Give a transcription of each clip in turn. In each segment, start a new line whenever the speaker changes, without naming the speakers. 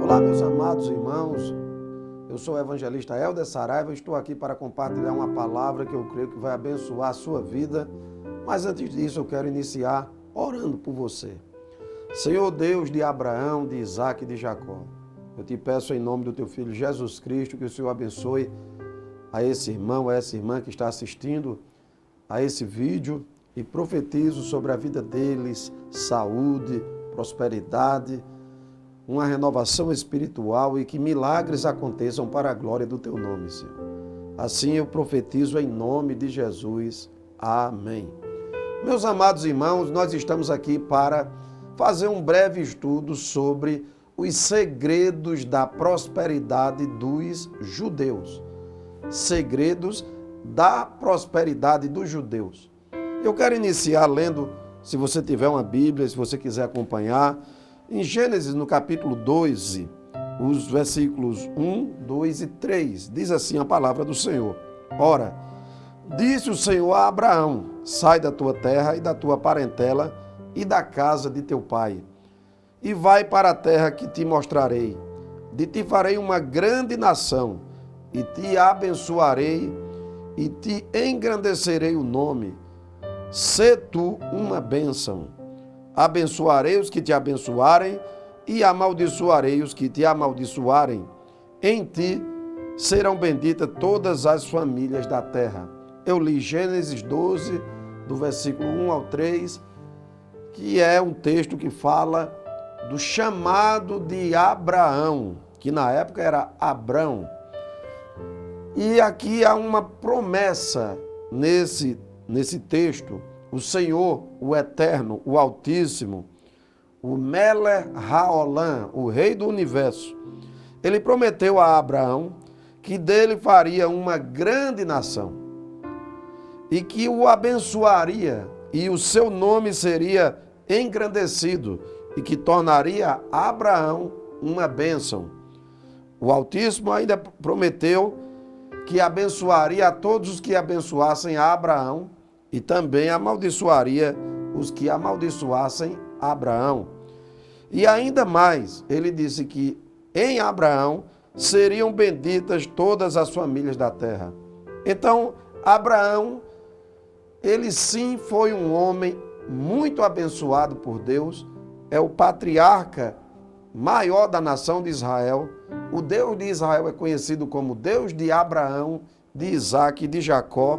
Olá, meus amados irmãos, eu sou o evangelista Helder Saraiva, estou aqui para compartilhar uma palavra que eu creio que vai abençoar a sua vida, mas antes disso eu quero iniciar orando por você. Senhor Deus de Abraão, de Isaac e de Jacó, eu te peço em nome do teu Filho Jesus Cristo que o Senhor abençoe a esse irmão, a essa irmã que está assistindo a esse vídeo e profetizo sobre a vida deles, saúde, prosperidade, uma renovação espiritual e que milagres aconteçam para a glória do teu nome, Senhor. Assim eu profetizo em nome de Jesus. Amém. Meus amados irmãos, nós estamos aqui para fazer um breve estudo sobre os segredos da prosperidade dos judeus. Segredos da prosperidade dos judeus. Eu quero iniciar lendo, se você tiver uma Bíblia, se você quiser acompanhar, em Gênesis, no capítulo 12, os versículos 1, 2 e 3, diz assim a palavra do Senhor. Ora, disse o Senhor a Abraão, sai da tua terra e da tua parentela e da casa de teu pai, e vai para a terra que te mostrarei. De ti farei uma grande nação, e te abençoarei, e te engrandecerei o nome. Sê tu uma bênção. Abençoarei os que te abençoarem e amaldiçoarei os que te amaldiçoarem. Em ti serão benditas todas as famílias da terra. Eu li Gênesis 12, do versículo 1 ao 3, que é um texto que fala do chamado de Abraão, que na época era Abrão. E aqui há uma promessa nesse texto. O Senhor, o Eterno, o Altíssimo, o Melech Haolam, o Rei do Universo, ele prometeu a Abraão que dele faria uma grande nação e que o abençoaria e o seu nome seria engrandecido e que tornaria Abraão uma bênção. O Altíssimo ainda prometeu que abençoaria a todos os que abençoassem a Abraão e também amaldiçoaria os que amaldiçoassem Abraão. E ainda mais, ele disse que em Abraão seriam benditas todas as famílias da terra. Então, Abraão, ele sim foi um homem muito abençoado por Deus, é o patriarca maior da nação de Israel. O Deus de Israel é conhecido como Deus de Abraão, de Isaac e de Jacó.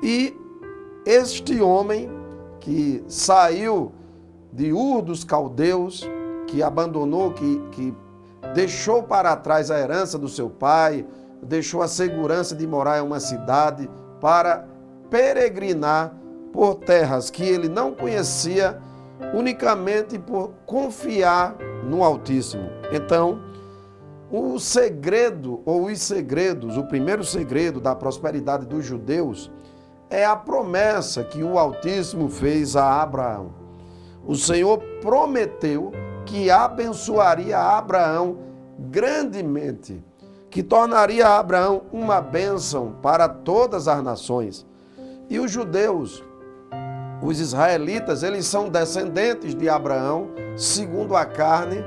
E este homem que saiu de Ur dos Caldeus, que abandonou, que deixou para trás a herança do seu pai, deixou a segurança de morar em uma cidade para peregrinar por terras que ele não conhecia, unicamente por confiar no Altíssimo. Então, o segredo, ou os segredos, o primeiro segredo da prosperidade dos judeus é a promessa que o Altíssimo fez a Abraão. O Senhor prometeu que abençoaria Abraão grandemente, que tornaria Abraão uma bênção para todas as nações. E os judeus, os israelitas, eles são descendentes de Abraão, segundo a carne,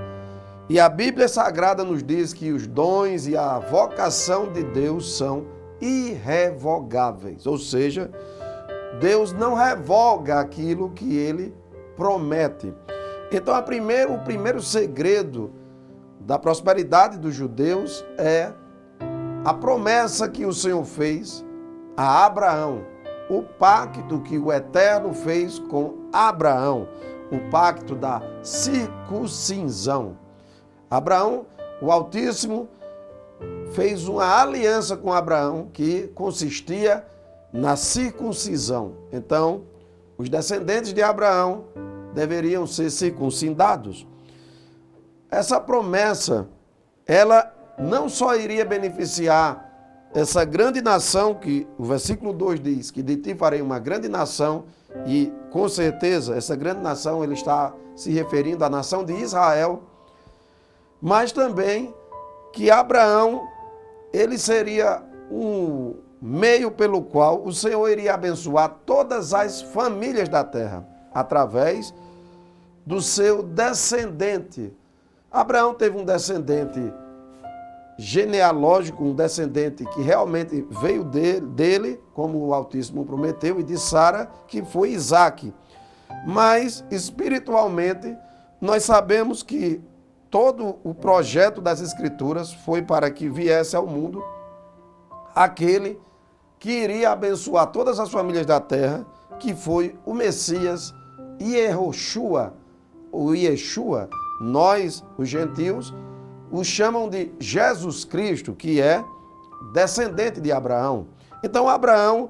e a Bíblia Sagrada nos diz que os dons e a vocação de Deus são irrevogáveis, ou seja, Deus não revoga aquilo que ele promete. Então, o primeiro segredo da prosperidade dos judeus é a promessa que o Senhor fez a Abraão, o pacto que o Eterno fez com Abraão, o pacto da circuncisão. Abraão, o Altíssimo, fez uma aliança com Abraão que consistia na circuncisão. Então, os descendentes de Abraão deveriam ser circuncidados. Essa promessa, ela não só iria beneficiar essa grande nação, que o versículo 2 diz que de ti farei uma grande nação, e com certeza essa grande nação ele está se referindo à nação de Israel, mas também que Abraão ele seria um meio pelo qual o Senhor iria abençoar todas as famílias da terra, através do seu descendente, Abraão teve um descendente genealógico, um descendente que realmente veio dele, como o Altíssimo prometeu, e de Sara, que foi Isaque. Mas, espiritualmente, nós sabemos que todo o projeto das Escrituras foi para que viesse ao mundo aquele que iria abençoar todas as famílias da terra, que foi o Messias, Yehoshua, o Yeshua. Nós, os gentios, o chamam de Jesus Cristo, que é descendente de Abraão. Então, Abraão,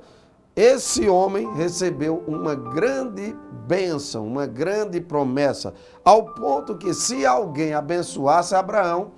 esse homem, recebeu uma grande bênção, uma grande promessa, ao ponto que se alguém abençoasse Abraão,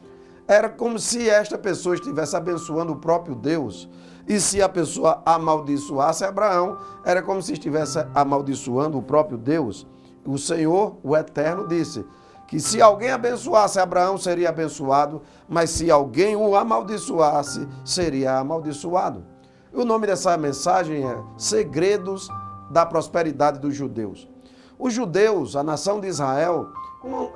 era como se esta pessoa estivesse abençoando o próprio Deus. E se a pessoa amaldiçoasse Abraão, era como se estivesse amaldiçoando o próprio Deus. O Senhor, o Eterno, disse que se alguém abençoasse Abraão, seria abençoado, mas se alguém o amaldiçoasse, seria amaldiçoado. O nome dessa mensagem é Segredos da Prosperidade dos Judeus. Os judeus, a nação de Israel,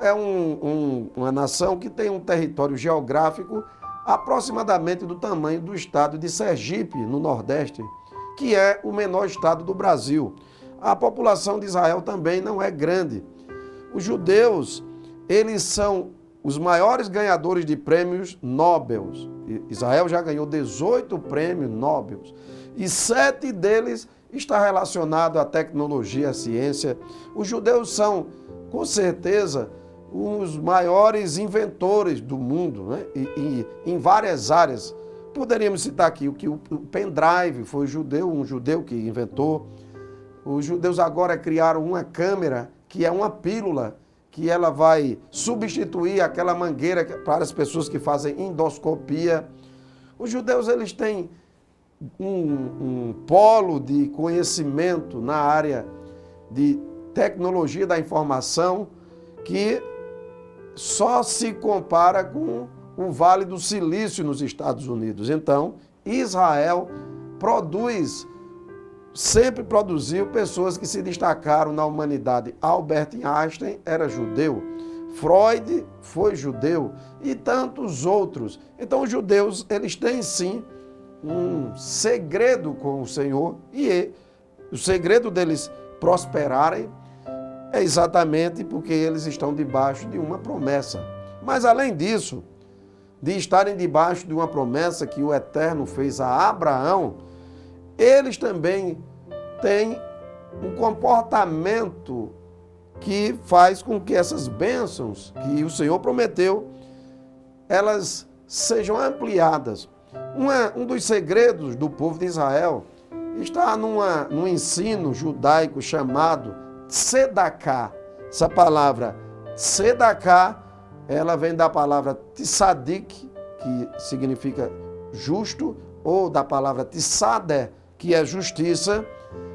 é uma nação que tem um território geográfico aproximadamente do tamanho do estado de Sergipe, no Nordeste, que é o menor estado do Brasil. A população de Israel também não é grande. Os judeus, eles são os maiores ganhadores de prêmios Nobel. Israel já ganhou 18 prêmios Nobel e 7 deles está relacionado à tecnologia, à ciência. Os judeus são, com certeza, os maiores inventores do mundo, né? E em várias áreas. Poderíamos citar aqui que o pendrive foi um judeu que inventou. Os judeus agora criaram uma câmera que é uma pílula, que ela vai substituir aquela mangueira para as pessoas que fazem endoscopia. Os judeus, eles têm um polo de conhecimento na área de tecnologia da informação que só se compara com o Vale do Silício nos Estados Unidos. Então, Israel sempre produziu pessoas que se destacaram na humanidade. Albert Einstein era judeu, Freud foi judeu e tantos outros. Então, os judeus, eles têm sim um segredo com o Senhor e o segredo deles prosperarem é exatamente porque eles estão debaixo de uma promessa. Mas, além disso, de estarem debaixo de uma promessa que o Eterno fez a Abraão, eles também têm um comportamento que faz com que essas bênçãos que o Senhor prometeu, elas sejam ampliadas. Um dos segredos do povo de Israel está num ensino judaico chamado Tzedaká. Essa palavra Tzedaká, ela vem da palavra Tzadik, que significa justo, ou da palavra Tzader, que é justiça,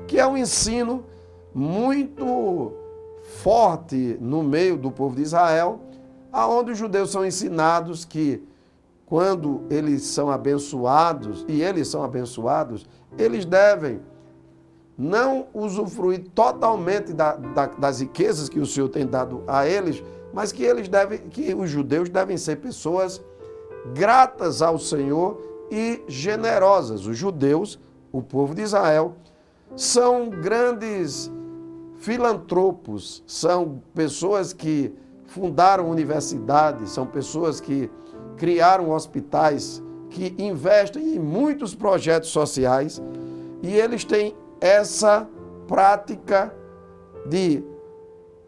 que é um ensino muito forte no meio do povo de Israel, aonde os judeus são ensinados que quando eles são abençoados, eles devem não usufruir totalmente das riquezas que o Senhor tem dado a eles, mas que os judeus devem ser pessoas gratas ao Senhor e generosas. Os judeus, o povo de Israel, são grandes filantropos, são pessoas que fundaram universidades, são pessoas que criaram hospitais, que investem em muitos projetos sociais e eles têm essa prática de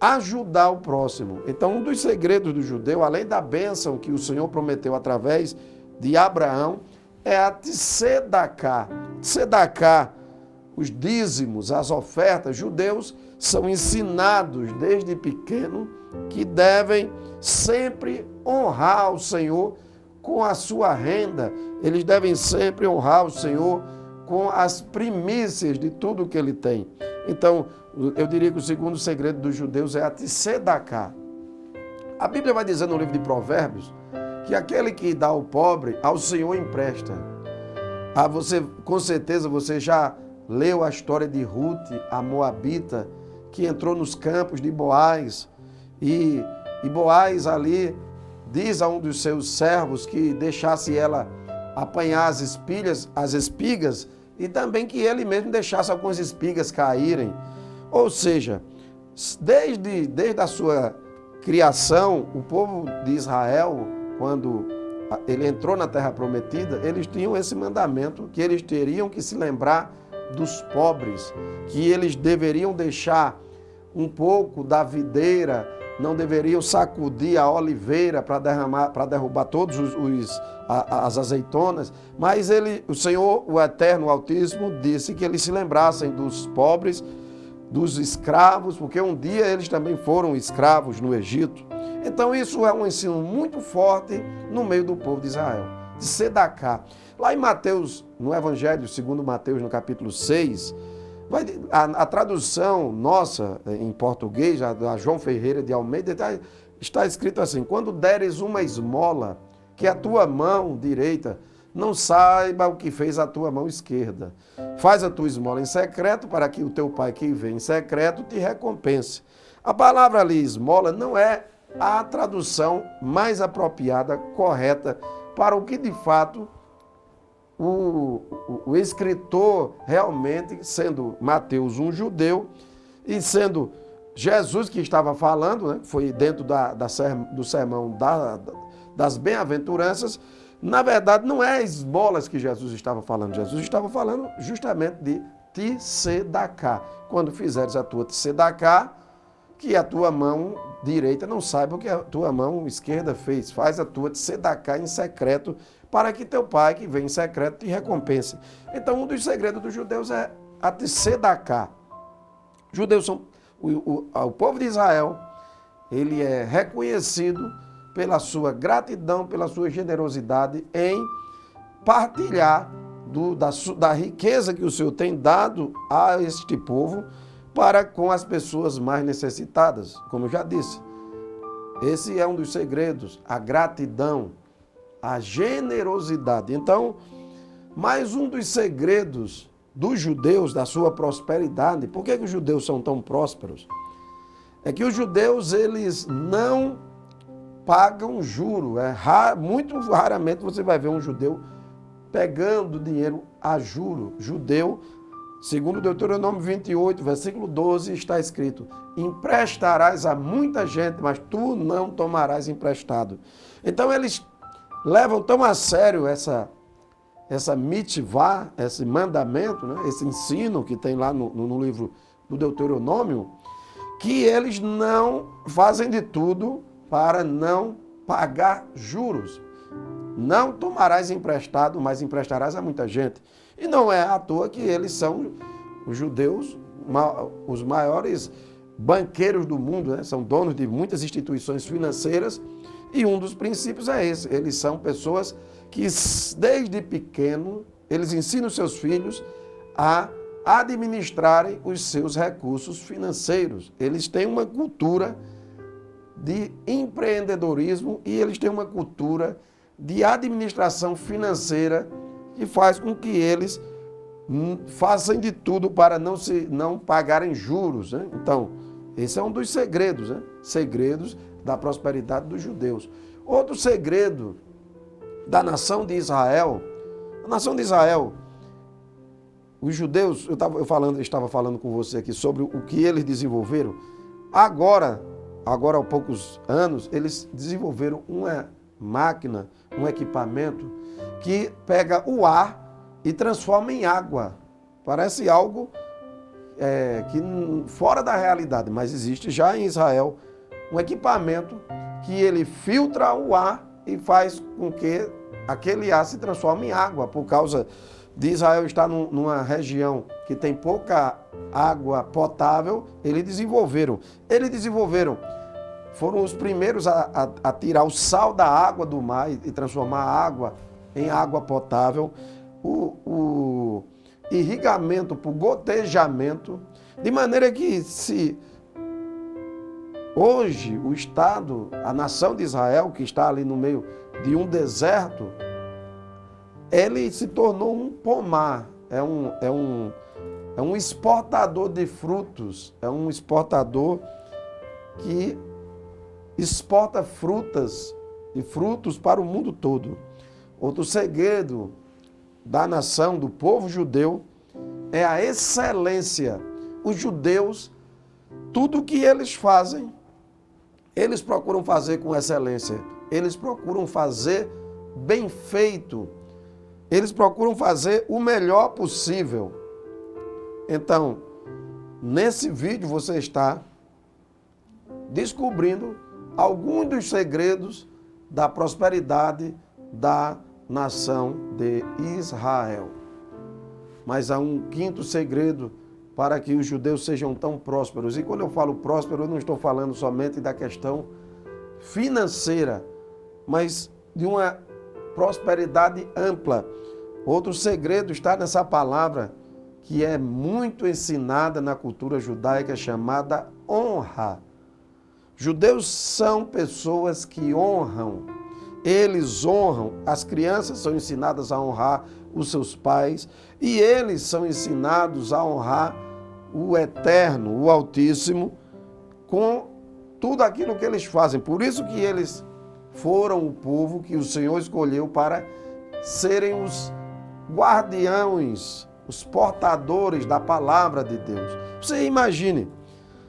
ajudar o próximo. Então, um dos segredos do judeu, além da bênção que o Senhor prometeu através de Abraão, é a Tzedaká. Tzedaká, os dízimos, as ofertas, judeus são ensinados desde pequeno que devem sempre honrar o Senhor com a sua renda. Eles devem sempre honrar o Senhor com as primícias de tudo que ele tem. Então, eu diria que o segundo segredo dos judeus é a Tzedaká. A Bíblia vai dizer no livro de Provérbios que aquele que dá ao pobre, ao Senhor empresta. Com certeza você já leu a história de Ruth, a Moabita, que entrou nos campos de Boaz. E Boaz ali diz a um dos seus servos que deixasse ela apanhar as espigas e também que ele mesmo deixasse algumas espigas caírem. Ou seja, desde a sua criação, o povo de Israel, quando ele entrou na Terra Prometida, eles tinham esse mandamento que eles teriam que se lembrar dos pobres, que eles deveriam deixar um pouco da videira, não deveriam sacudir a oliveira para derrubar todos as azeitonas, mas o Senhor, o Eterno, o Altíssimo, disse que eles se lembrassem dos pobres, dos escravos, porque um dia eles também foram escravos no Egito. Então isso é um ensino muito forte no meio do povo de Israel, de Sedacá. Lá em Mateus, no Evangelho, segundo Mateus, no capítulo 6, a tradução nossa em português, da João Ferreira de Almeida, está escrito assim: quando deres uma esmola, que a tua mão direita não saiba o que fez a tua mão esquerda. Faz a tua esmola em secreto, para que o teu pai que vem em secreto te recompense. A palavra ali, esmola, não é a tradução mais apropriada, correta, para o que de fato o escritor realmente, sendo Mateus um judeu e sendo Jesus que estava falando, né, foi dentro do sermão das bem-aventuranças, na verdade não é esmolas que Jesus estava falando. Jesus estava falando justamente de tzedaká. Quando fizeres a tua tzedaká, que a tua mão direita não saiba o que a tua mão esquerda fez. Faz a tua tzedaká em secreto, para que teu pai, que vem em secreto, te recompense. Então, um dos segredos dos judeus é a tzedaká. Judeus são o povo de Israel, ele é reconhecido pela sua gratidão, pela sua generosidade em partilhar da riqueza que o Senhor tem dado a este povo para com as pessoas mais necessitadas, como eu já disse. Esse é um dos segredos, a gratidão, a generosidade. Então, mais um dos segredos dos judeus, da sua prosperidade. Por que os judeus são tão prósperos? É que os judeus, eles não pagam juro. Muito raramente você vai ver um judeu pegando dinheiro a juro. Judeu, segundo Deuteronômio 28, versículo 12, está escrito: emprestarás a muita gente, mas tu não tomarás emprestado. Então eles levam tão a sério essa mitzvah, esse mandamento, né, esse ensino que tem lá no livro do Deuteronômio, que eles não fazem de tudo para não pagar juros. Não tomarás emprestado, mas emprestarás a muita gente. E não é à toa que eles são, os judeus, os maiores banqueiros do mundo, né? São donos de muitas instituições financeiras, e um dos princípios é esse: eles são pessoas que desde pequeno, eles ensinam seus filhos a administrarem os seus recursos financeiros. Eles têm uma cultura de empreendedorismo e eles têm uma cultura de administração financeira que faz com que eles façam de tudo para não pagarem juros, né? Então, esse é um dos segredos, né? Segredos da prosperidade dos judeus. Outro segredo da nação de Israel, a nação de Israel, os judeus, eu estava falando com você aqui sobre o que eles desenvolveram. Agora há poucos anos, eles desenvolveram uma máquina, um equipamento que pega o ar e transforma em água. Parece algo que fora da realidade, mas existe já em Israel um equipamento que ele filtra o ar e faz com que aquele ar se transforme em água. Por causa de Israel estar numa região que tem pouca água potável, eles desenvolveram, foram os primeiros a tirar o sal da água do mar e transformar a água em água potável, o irrigamento por gotejamento, de maneira que se hoje o Estado, a nação de Israel, que está ali no meio de um deserto, ele se tornou um pomar, é um exportador de frutos, é um exportador que exporta frutas de frutos para o mundo todo. Outro segredo da nação, do povo judeu, é a excelência. Os judeus, tudo que eles fazem, eles procuram fazer com excelência. Eles procuram fazer bem feito. Eles procuram fazer o melhor possível. Então, nesse vídeo você está descobrindo alguns dos segredos da prosperidade da nação de Israel. Mas há um quinto segredo para que os judeus sejam tão prósperos. E quando eu falo próspero, eu não estou falando somente da questão financeira, mas de uma prosperidade ampla. Outro segredo está nessa palavra que é muito ensinada na cultura judaica, chamada honra. Judeus são pessoas que honram. Eles honram. As crianças são ensinadas a honrar os seus pais e eles são ensinados a honrar o Eterno, o Altíssimo, com tudo aquilo que eles fazem. Por isso que eles foram o povo que o Senhor escolheu para serem os guardiões, os portadores da palavra de Deus. Você imagine,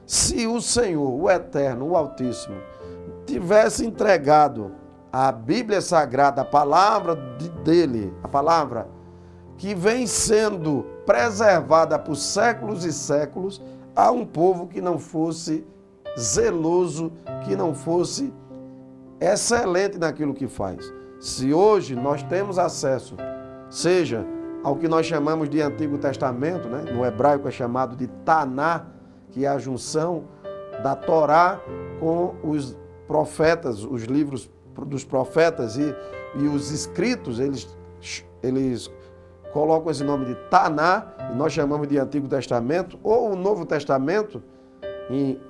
se o Senhor, o Eterno, o Altíssimo, tivesse entregado a Bíblia Sagrada, a palavra dele, a palavra que vem sendo preservada por séculos e séculos, a um povo que não fosse zeloso, que não fosse excelente naquilo que faz. Se hoje nós temos acesso, seja ao que nós chamamos de Antigo Testamento, né? No hebraico é chamado de Taná, que é a junção da Torá com os profetas, os livros dos profetas e os escritos, eles colocam esse nome de Taná, e nós chamamos de Antigo Testamento, ou o Novo Testamento, em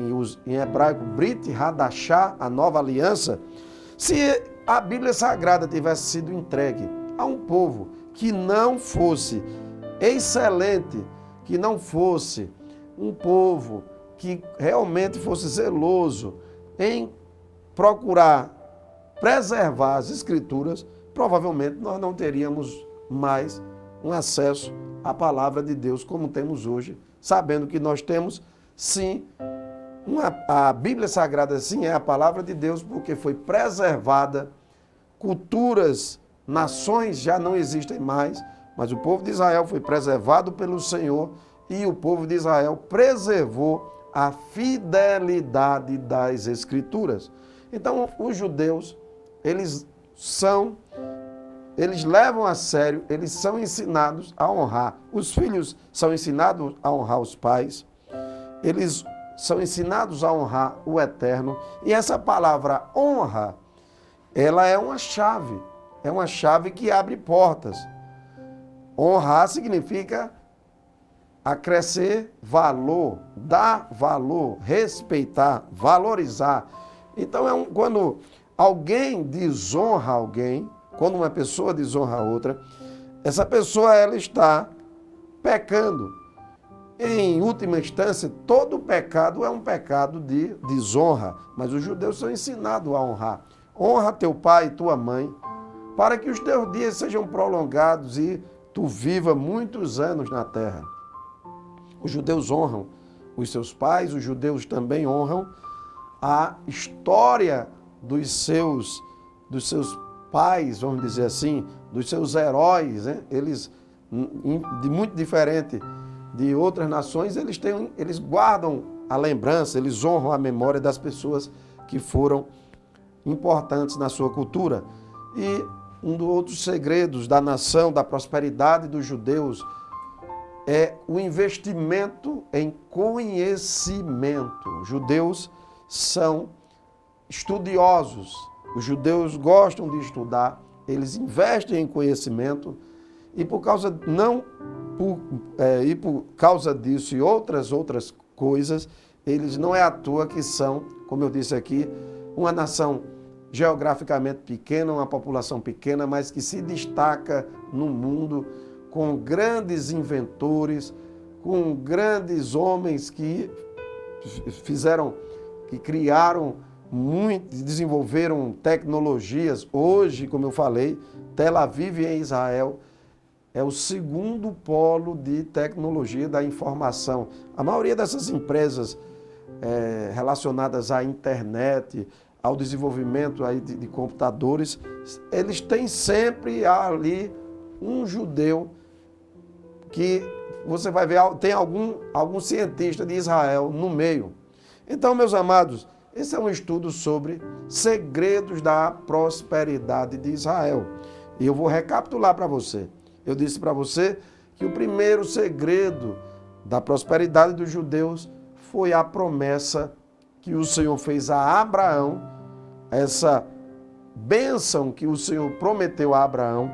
hebraico, Brit Hadashah, a Nova Aliança. Se a Bíblia Sagrada tivesse sido entregue a um povo que não fosse excelente, que não fosse um povo que realmente fosse zeloso em procurar preservar as Escrituras, provavelmente nós não teríamos mais um acesso à palavra de Deus como temos hoje, sabendo que nós temos, sim, a Bíblia Sagrada, sim, é a palavra de Deus, porque foi preservada. Culturas, nações já não existem mais, mas o povo de Israel foi preservado pelo Senhor e o povo de Israel preservou a fidelidade das Escrituras. Então, os judeus, eles levam a sério, eles são ensinados a honrar. Os filhos são ensinados a honrar os pais, eles são ensinados a honrar o Eterno. E essa palavra honra, ela é uma chave que abre portas. Honrar significa acrescer valor, dar valor, respeitar, valorizar. Então, quando alguém desonra alguém, quando uma pessoa desonra a outra, essa pessoa ela está pecando. Em última instância, todo pecado é um pecado de desonra, mas os judeus são ensinados a honrar. Honra teu pai e tua mãe, para que os teus dias sejam prolongados e tu viva muitos anos na terra. Os judeus honram os seus pais, os judeus também honram a história dos seus pais, vamos dizer assim, dos seus heróis, né? Eles, de muito diferente de outras nações, eles guardam a lembrança, eles honram a memória das pessoas que foram importantes na sua cultura. E um dos outros segredos da nação, da prosperidade dos judeus, é o investimento em conhecimento. Os judeus são estudiosos, os judeus gostam de estudar, eles investem em conhecimento e por causa disso e outras coisas, eles não é à toa que são, como eu disse aqui, uma nação geograficamente pequena, uma população pequena, mas que se destaca no mundo com grandes inventores, com grandes homens que criaram desenvolveram tecnologias. Hoje, como eu falei, Tel Aviv em Israel é o segundo polo de tecnologia da informação. A maioria dessas empresas relacionadas à internet, ao desenvolvimento aí de computadores, eles têm sempre ali um judeu que você vai ver, tem algum cientista de Israel no meio. Então, meus amados, esse é um estudo sobre segredos da prosperidade de Israel. E eu vou recapitular para você. Eu disse para você que o primeiro segredo da prosperidade dos judeus foi a promessa que o Senhor fez a Abraão, essa bênção que o Senhor prometeu a Abraão,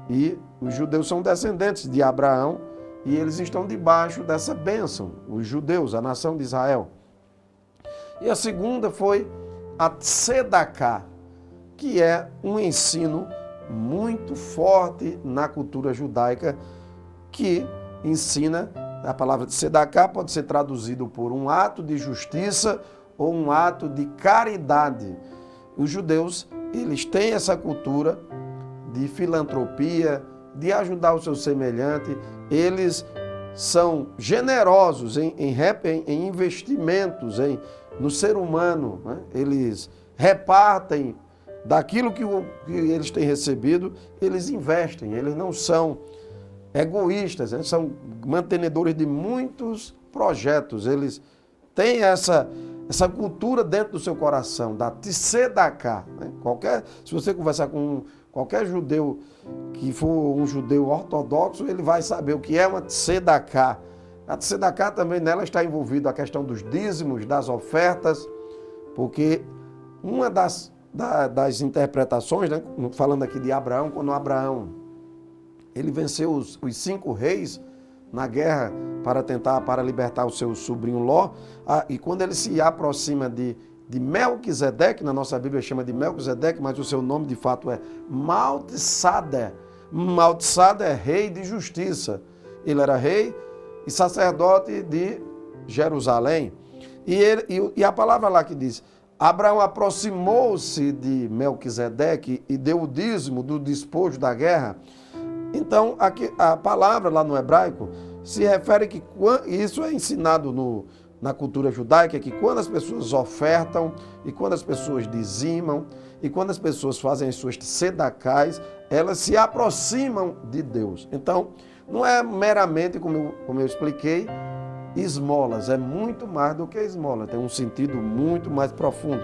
e os judeus são descendentes de Abraão e eles estão debaixo dessa bênção, os judeus, a nação de Israel. E a segunda foi a Tzedaká, que é um ensino muito forte na cultura judaica, que ensina, a palavra Tzedaká pode ser traduzido por um ato de justiça ou um ato de caridade. Os judeus, eles têm essa cultura de filantropia, de ajudar o seu semelhante, eles são generosos em investimentos no ser humano, né? Eles repartem daquilo que eles têm recebido, eles investem, eles não são egoístas, né? São mantenedores de muitos projetos, eles têm essa cultura dentro do seu coração, da Tzedaká, né? Se você conversar com qualquer judeu que for um judeu ortodoxo, ele vai saber o que é uma Tzedaká. A Tzedaká também nela está envolvida a questão dos dízimos, das ofertas, porque uma das interpretações, né, falando aqui de Abraão, quando Abraão ele venceu os 5 reis na guerra para libertar o seu sobrinho Ló, e quando ele se aproxima de Melquisedeque, na nossa Bíblia chama de Melquisedeque, mas o seu nome de fato é Maltsader. Maltsader é rei de justiça. Ele era rei e sacerdote de Jerusalém. E a palavra lá que diz, Abraão aproximou-se de Melquisedeque e deu o dízimo do despojo da guerra. Então, aqui, a palavra lá no hebraico se refere que isso é ensinado na cultura judaica, que quando as pessoas ofertam e quando as pessoas dizimam e quando as pessoas fazem as suas tzedakás, elas se aproximam de Deus. Então, não é meramente, como eu expliquei, esmolas, é muito mais do que esmola, tem um sentido muito mais profundo.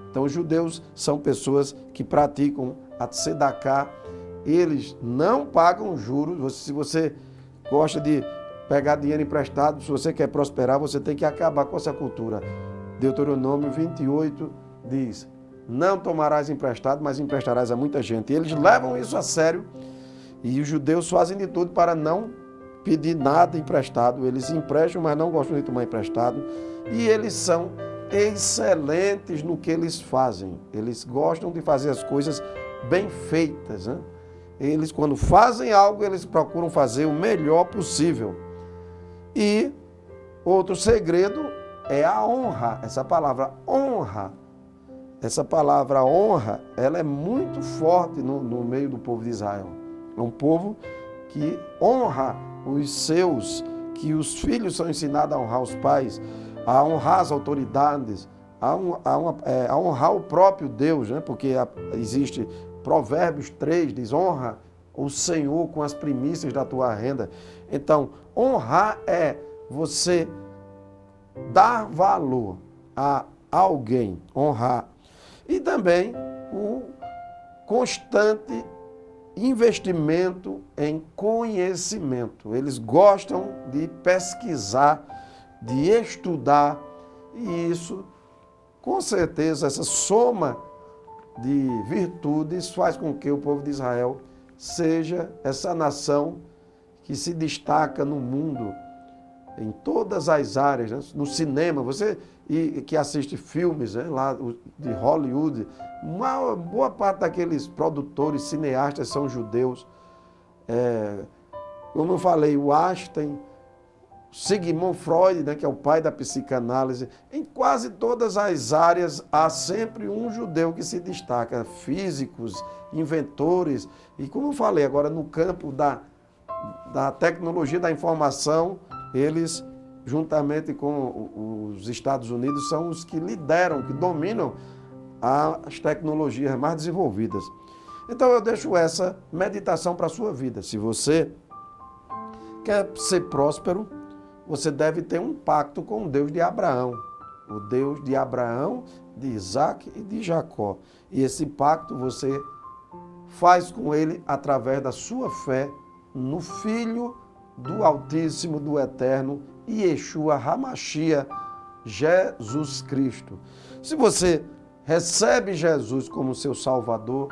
Então, os judeus são pessoas que praticam a tzedaká, eles não pagam juros. Se você gosta de pegar dinheiro emprestado, se você quer prosperar, você tem que acabar com essa cultura. Deuteronômio 28 diz, não tomarás emprestado, mas emprestarás a muita gente. E eles levam isso a sério e os judeus fazem de tudo para não pedir nada emprestado. Eles emprestam, mas não gostam de tomar emprestado. E eles são excelentes no que eles fazem. Eles gostam de fazer as coisas bem feitas, né? Eles, quando fazem algo, eles procuram fazer o melhor possível. E outro segredo é a honra. Essa palavra honra, ela é muito forte no meio do povo de Israel. É um povo que honra os seus, que os filhos são ensinados a honrar os pais, a honrar as autoridades, a honrar o próprio Deus, né? Porque existe Provérbios 3, diz, honra o Senhor com as primícias da tua renda. Então, honrar é você dar valor a alguém, honrar. E também o constante investimento em conhecimento. Eles gostam de pesquisar, de estudar, e isso, com certeza, essa soma de virtudes faz com que o povo de Israel seja essa nação que se destaca no mundo, em todas as áreas, né? No cinema, você que assiste filmes, né, lá de Hollywood, uma boa parte daqueles produtores, cineastas são judeus. Como eu falei, o Einstein, Sigmund Freud, né, que é o pai da psicanálise, em quase todas as áreas há sempre um judeu que se destaca, físicos, inventores, e como eu falei agora, no campo da tecnologia da informação, eles, juntamente com os Estados Unidos, são os que lideram, que dominam as tecnologias mais desenvolvidas. Então eu deixo essa meditação para a sua vida. Se você quer ser próspero, você deve ter um pacto com o Deus de Abraão. O Deus de Abraão, de Isaac e de Jacó. E esse pacto você faz com ele através da sua fé no Filho do Altíssimo, do Eterno, Yeshua HaMashiach, Jesus Cristo. Se você recebe Jesus como seu Salvador,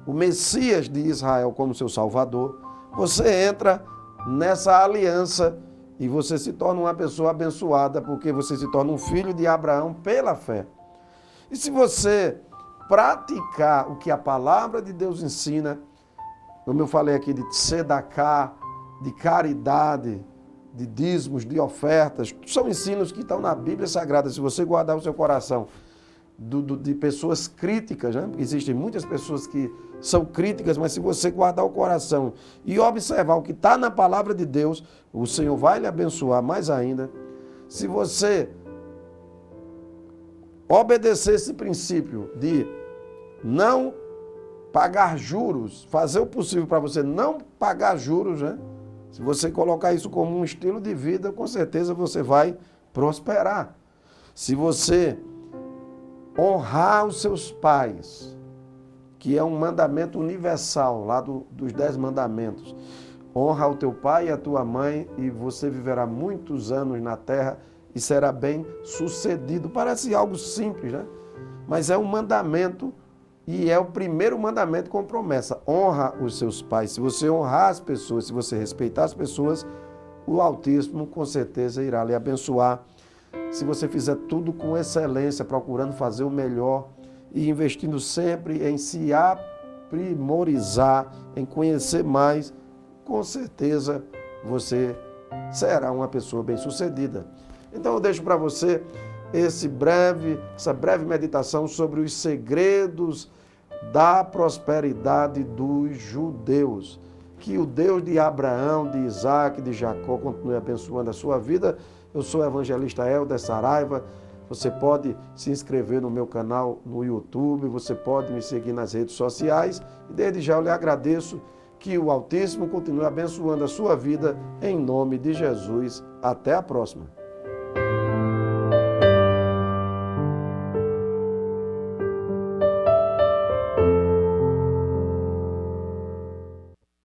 o Messias de Israel como seu Salvador, você entra nessa aliança e você se torna uma pessoa abençoada, porque você se torna um filho de Abraão pela fé. E se você praticar o que a palavra de Deus ensina, como eu falei aqui, de tzedakah, de caridade, de dízimos, de ofertas, são ensinos que estão na Bíblia Sagrada. Se você guardar o seu coração de pessoas críticas, né? Existem muitas pessoas que são críticas, mas se você guardar o coração e observar o que está na palavra de Deus, o Senhor vai lhe abençoar mais ainda. Se você obedecer esse princípio de não pagar juros, fazer o possível para você não pagar juros, né? Se você colocar isso como um estilo de vida, com certeza você vai prosperar. Se você honrar os seus pais, que é um mandamento universal, lá dos 10 mandamentos. Honra o teu pai e a tua mãe e você viverá muitos anos na terra e será bem sucedido. Parece algo simples, né? Mas é um mandamento e é o primeiro mandamento com promessa. Honra os seus pais. Se você honrar as pessoas, se você respeitar as pessoas, o Altíssimo com certeza irá lhe abençoar. Se você fizer tudo com excelência, procurando fazer o melhor e investindo sempre em se aprimorizar, em conhecer mais, com certeza você será uma pessoa bem-sucedida. Então eu deixo para você essa breve meditação sobre os segredos da prosperidade dos judeus. Que o Deus de Abraão, de Isaac, de Jacó continue abençoando a sua vida. Eu sou o evangelista Helder Saraiva. Você pode se inscrever no meu canal no YouTube, você pode me seguir nas redes sociais. E desde já eu lhe agradeço. Que o Altíssimo continue abençoando a sua vida em nome de Jesus. Até a próxima.